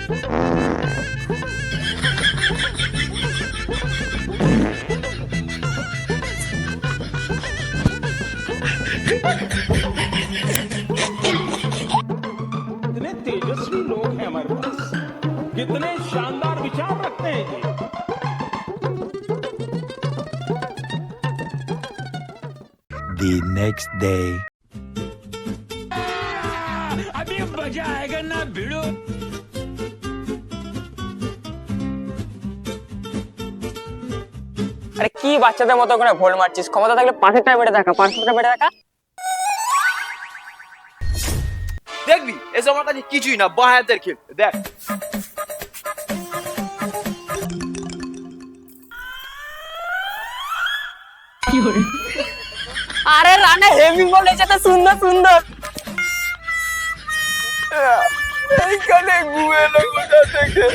कितने तेजस्वी लोग हैं हमारे पास, कितने शानदार विचार रखते हैं ये। The next day. अभी मजा आएगा ना भिड़ो। আরে কি বাচ্চাদের মতো করে ভোল মারছিস? ক্ষমতা থাকলে 500 টাকা বেড়ে দেখা, 500 টাকা বেড়ে দেখা। দেখবি এসব আমার কাছে কিছুই না, বাহাতের খেল দেখ। আরে রানা হেভি বলেছে তো, সুন্দর সুন্দর। এইখানে ঘুরে না কোথা থেকে।